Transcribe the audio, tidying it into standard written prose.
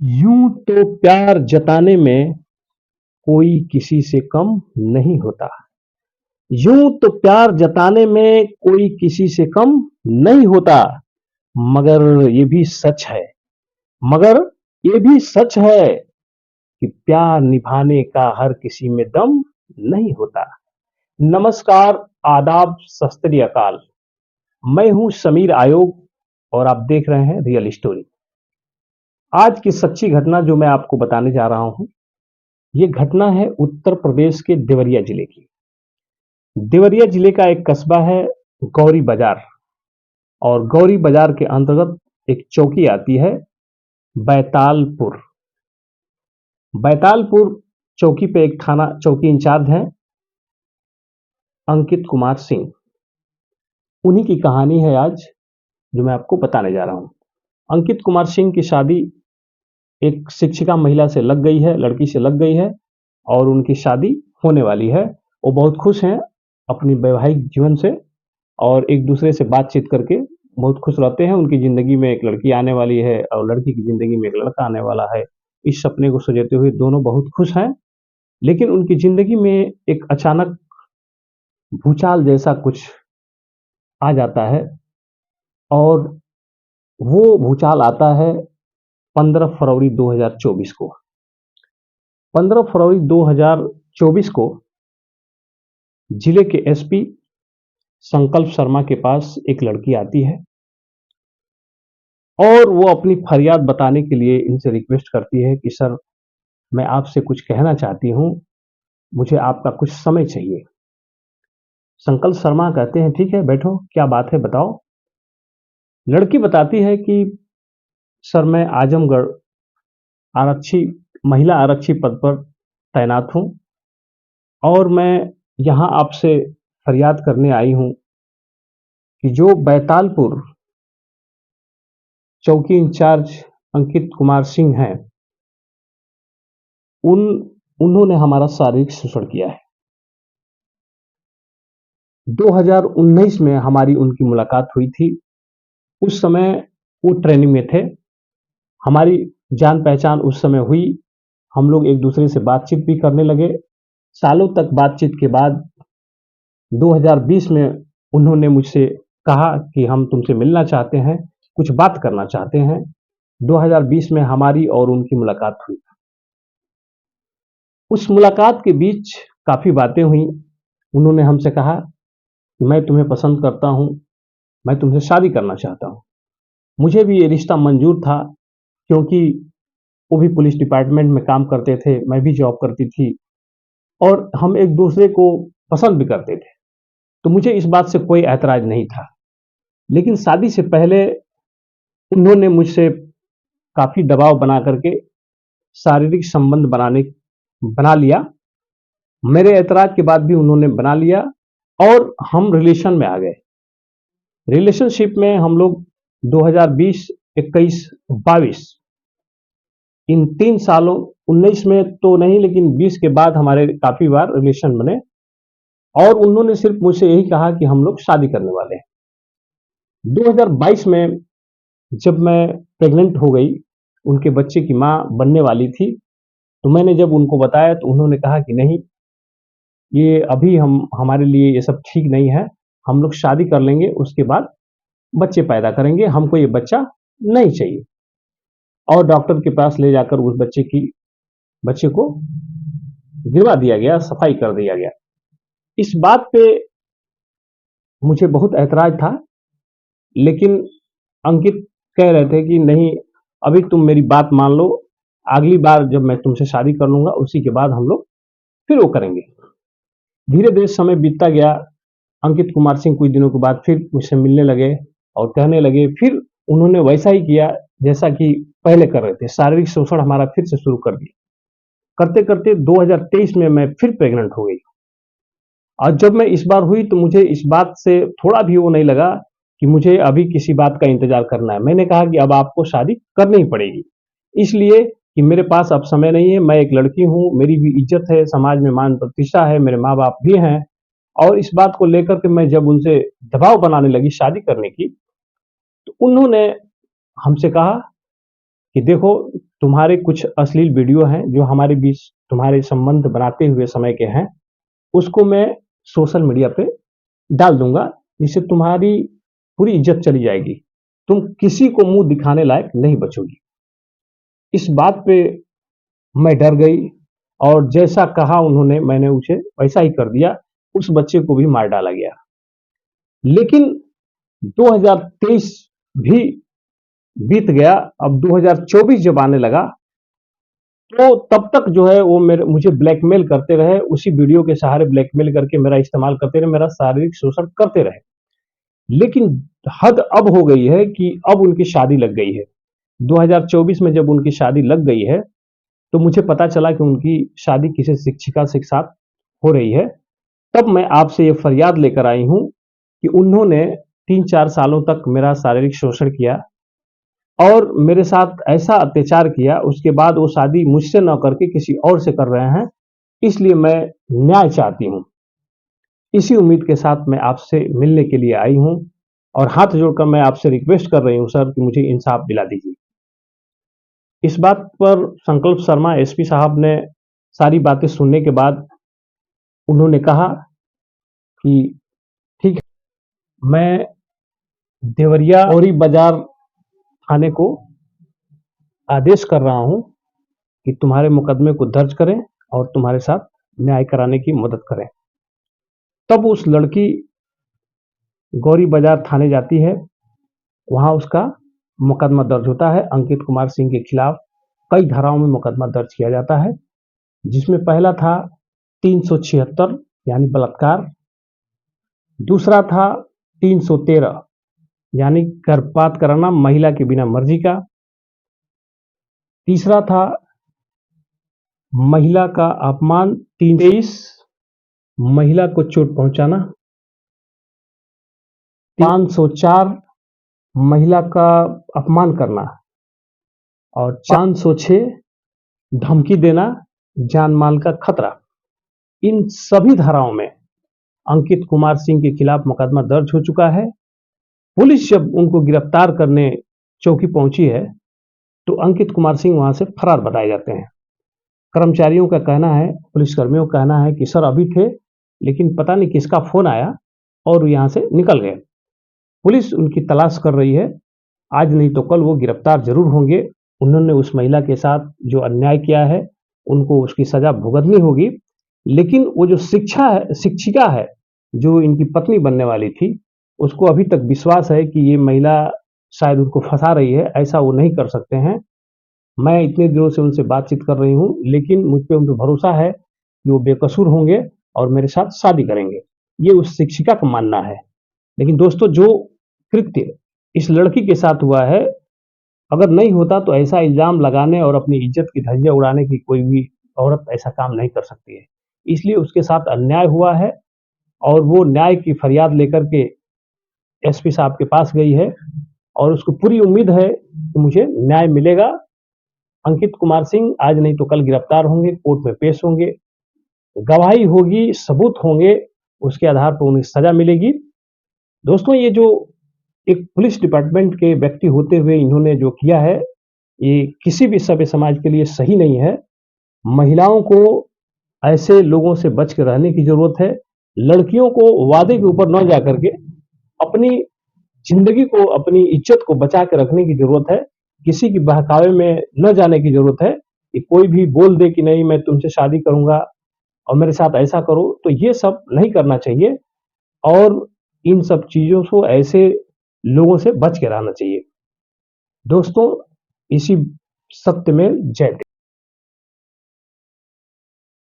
यूं तो प्यार जताने में कोई किसी से कम नहीं होता। यूं तो प्यार जताने में कोई किसी से कम नहीं होता। मगर ये भी सच है मगर ये भी सच है कि प्यार निभाने का हर किसी में दम नहीं होता। नमस्कार, आदाब, सत श्री अकाल। मैं हूं समीर आयोग और आप देख रहे हैं रियल स्टोरी। आज की सच्ची घटना जो मैं आपको बताने जा रहा हूं, ये घटना है उत्तर प्रदेश के देवरिया जिले की। देवरिया जिले का एक कस्बा है गौरी बाजार, और गौरी बाजार के अंतर्गत एक चौकी आती है बैतालपुर। बैतालपुर चौकी पे एक थाना चौकी इंचार्ज हैं अंकित कुमार सिंह। उन्हीं की कहानी है आज जो मैं आपको बताने जा रहा हूं। अंकित कुमार सिंह की शादी एक शिक्षिका महिला से लग गई है, लड़की से लग गई है, और उनकी शादी होने वाली है। वो बहुत खुश हैं अपनी वैवाहिक जीवन से और एक दूसरे से बातचीत करके बहुत खुश रहते हैं। उनकी ज़िंदगी में एक लड़की आने वाली है और लड़की की ज़िंदगी में एक लड़का आने वाला है। इस सपने को सजाते हुए दोनों बहुत खुश हैं। लेकिन उनकी ज़िंदगी में एक अचानक भूचाल जैसा कुछ आ जाता है, और वो भूचाल आता है 15 फरवरी 2024 को। 15 फरवरी 2024 को जिले के एसपी संकल्प शर्मा के पास एक लड़की आती है और वो अपनी फरियाद बताने के लिए इनसे रिक्वेस्ट करती है कि सर, मैं आपसे कुछ कहना चाहती हूँ, मुझे आपका कुछ समय चाहिए। संकल्प शर्मा कहते हैं ठीक है, बैठो, क्या बात है बताओ। लड़की बताती है कि सर, मैं आजमगढ़ आरक्षी महिला आरक्षी पद पर तैनात हूँ और मैं यहाँ आपसे फरियाद करने आई हूँ कि जो बैतालपुर चौकी इंचार्ज अंकित कुमार सिंह हैं, उन्होंने हमारा शारीरिक शोषण किया है। 2019 में हमारी उनकी मुलाकात हुई थी। उस समय वो ट्रेनिंग में थे। हमारी जान पहचान उस समय हुई। हम लोग एक दूसरे से बातचीत भी करने लगे। सालों तक बातचीत के बाद 2020 में उन्होंने मुझसे कहा कि हम तुमसे मिलना चाहते हैं, कुछ बात करना चाहते हैं। 2020 में हमारी और उनकी मुलाकात हुई। उस मुलाकात के बीच काफ़ी बातें हुई। उन्होंने हमसे कहा कि मैं तुम्हें पसंद करता हूँ, मैं तुमसे शादी करना चाहता हूँ। मुझे भी ये रिश्ता मंजूर था, क्योंकि वो भी पुलिस डिपार्टमेंट में काम करते थे, मैं भी जॉब करती थी और हम एक दूसरे को पसंद भी करते थे। तो मुझे इस बात से कोई ऐतराज़ नहीं था। लेकिन शादी से पहले उन्होंने मुझसे काफ़ी दबाव बना करके शारीरिक संबंध बना लिया। मेरे ऐतराज़ के बाद भी उन्होंने बना लिया और हम रिलेशन में आ गए। रिलेशनशिप में हम लोग 2020, 21, 22 इन 3 सालों, 19 में तो नहीं लेकिन 20 के बाद हमारे काफ़ी बार रिलेशन बने, और उन्होंने सिर्फ मुझसे यही कहा कि हम लोग शादी करने वाले हैं। 2022 में जब मैं प्रेग्नेंट हो गई, उनके बच्चे की माँ बनने वाली थी, तो मैंने जब उनको बताया तो उन्होंने कहा कि नहीं, ये अभी हमारे लिए ये सब ठीक नहीं है, हम लोग शादी कर लेंगे, उसके बाद बच्चे पैदा करेंगे, हमको ये बच्चा नहीं चाहिए। और डॉक्टर के पास ले जाकर उस बच्चे को गिरवा दिया गया, सफाई कर दिया गया। इस बात पे मुझे बहुत ऐतराज़ था, लेकिन अंकित कह रहे थे कि नहीं, अभी तुम मेरी बात मान लो, अगली बार जब मैं तुमसे शादी कर लूँगा उसी के बाद हम लोग फिर वो करेंगे। धीरे-धीरे समय बीतता गया। अंकित कुमार सिंह कुछ दिनों के बाद फिर मुझसे मिलने लगे और कहने लगे, फिर उन्होंने वैसा ही किया जैसा कि पहले कर रहे थे, शारीरिक शोषण हमारा फिर से शुरू कर दिया। करते-करते 2023 में मैं फिर प्रेग्नेंट हो गई, और जब मैं इस बार हुई तो मुझे इस बात से थोड़ा भी वो नहीं लगा कि मुझे अभी किसी बात का इंतज़ार करना है। मैंने कहा कि अब आपको शादी करनी ही पड़ेगी, इसलिए कि मेरे पास अब समय नहीं है, मैं एक लड़की हूँ, मेरी भी इज़्ज़त है, समाज में मान प्रतिष्ठा है, मेरे माँ-बाप भी हैं। और इस बात को लेकर के मैं जब उनसे दबाव बनाने लगी शादी करने की, तो उन्होंने हमसे कहा कि देखो, तुम्हारे कुछ अश्लील वीडियो हैं जो हमारे बीच तुम्हारे संबंध बनाते हुए समय के हैं, उसको मैं सोशल मीडिया पे डाल दूंगा, जिससे तुम्हारी पूरी इज्जत चली जाएगी। तुम किसी को मुंह दिखाने लायक नहीं बचोगी। इस बात पे मैं डर गई और जैसा कहा उन्होंने, मैंने उसे वैसा ही कर दिया। उस बच्चे को भी मार डाला गया। लेकिन 2023 भी बीत गया। अब 2024 जब आने लगा, तो तब तक जो है वो मुझे ब्लैकमेल करते रहे, उसी वीडियो के सहारे ब्लैकमेल करके मेरा इस्तेमाल करते रहे, मेरा शारीरिक शोषण करते रहे। लेकिन हद अब हो गई है कि अब उनकी शादी लग गई है। 2024 में जब उनकी शादी लग गई है, तो मुझे पता चला कि उनकी शादी किसी शिक्षिका के साथ हो रही है। तब मैं आपसे ये फरियाद लेकर आई हूँ कि उन्होंने 3-4 सालों तक मेरा शारीरिक शोषण किया और मेरे साथ ऐसा अत्याचार किया। उसके बाद वो शादी मुझसे न करके किसी और से कर रहे हैं। इसलिए मैं न्याय चाहती हूँ। इसी उम्मीद के साथ मैं आपसे मिलने के लिए आई हूँ और हाथ जोड़कर मैं आपसे रिक्वेस्ट कर रही हूँ सर कि मुझे इंसाफ दिला दीजिए। इस बात पर संकल्प शर्मा एसपी साहब ने सारी बातें सुनने के बाद उन्होंने कहा कि ठीक है, मैं देवरिया गौरी बाजार थाने को आदेश कर रहा हूं कि तुम्हारे मुकदमे को दर्ज करें और तुम्हारे साथ न्याय कराने की मदद करें। तब उस लड़की गौरी बाजार थाने जाती है। वहां उसका मुकदमा दर्ज होता है। अंकित कुमार सिंह के खिलाफ कई धाराओं में मुकदमा दर्ज किया जाता है, जिसमें पहला था 376 यानी बलात्कार, दूसरा था 313 यानी गर्भपात कराना महिला के बिना मर्जी का, तीसरा था महिला का अपमान, 323 महिला को चोट पहुंचाना, 504 महिला का अपमान करना और 506 धमकी देना, जान माल का खतरा। इन सभी धाराओं में अंकित कुमार सिंह के खिलाफ मुकदमा दर्ज हो चुका है। पुलिस जब उनको गिरफ्तार करने चौकी पहुंची है, तो अंकित कुमार सिंह वहां से फरार बताए जाते हैं। कर्मचारियों का कहना है, पुलिसकर्मियों का कहना है कि सर अभी थे, लेकिन पता नहीं किसका फोन आया और यहां से निकल गए। पुलिस उनकी तलाश कर रही है। आज नहीं तो कल वो गिरफ्तार जरूर होंगे। उन्होंने उस महिला के साथ जो अन्याय किया है, उनको उसकी सजा भुगतनी होगी। लेकिन वो जो शिक्षिका है, जो इनकी पत्नी बनने वाली थी, उसको अभी तक विश्वास है कि ये महिला शायद उनको फंसा रही है। ऐसा वो नहीं कर सकते हैं। मैं इतने दिनों से उनसे बातचीत कर रही हूँ, लेकिन मुझ पे उनको भरोसा है कि वो बेकसूर होंगे और मेरे साथ शादी करेंगे। ये उस शिक्षिका का मानना है। लेकिन दोस्तों, जो कृत्य इस लड़की के साथ हुआ है, अगर नहीं होता तो ऐसा इल्जाम लगाने और अपनी इज्जत की धज्जियां उड़ाने की कोई भी औरत ऐसा काम नहीं कर सकती है। इसलिए उसके साथ अन्याय हुआ है और वो न्याय की फरियाद लेकर के एसपी साहब के पास गई है और उसको पूरी उम्मीद है कि मुझे न्याय मिलेगा। अंकित कुमार सिंह आज नहीं तो कल गिरफ्तार होंगे, कोर्ट में पेश होंगे, गवाही होगी, सबूत होंगे, उसके आधार पर उन्हें सजा मिलेगी। दोस्तों, ये जो एक पुलिस डिपार्टमेंट के व्यक्ति होते हुए इन्होंने जो किया है, ये किसी भी सभ्य समाज के लिए सही नहीं है। महिलाओं को ऐसे लोगों से बच के रहने की जरूरत है। लड़कियों को वादे के ऊपर न जा करके अपनी जिंदगी को, अपनी इज्जत को बचा के रखने की जरूरत है। किसी की बहकावे में न जाने की जरूरत है कि कोई भी बोल दे कि नहीं मैं तुमसे शादी करूंगा और मेरे साथ ऐसा करो, तो ये सब नहीं करना चाहिए और इन सब चीजों को, ऐसे लोगों से बच के रहना चाहिए। दोस्तों, इसी सत्य में जय।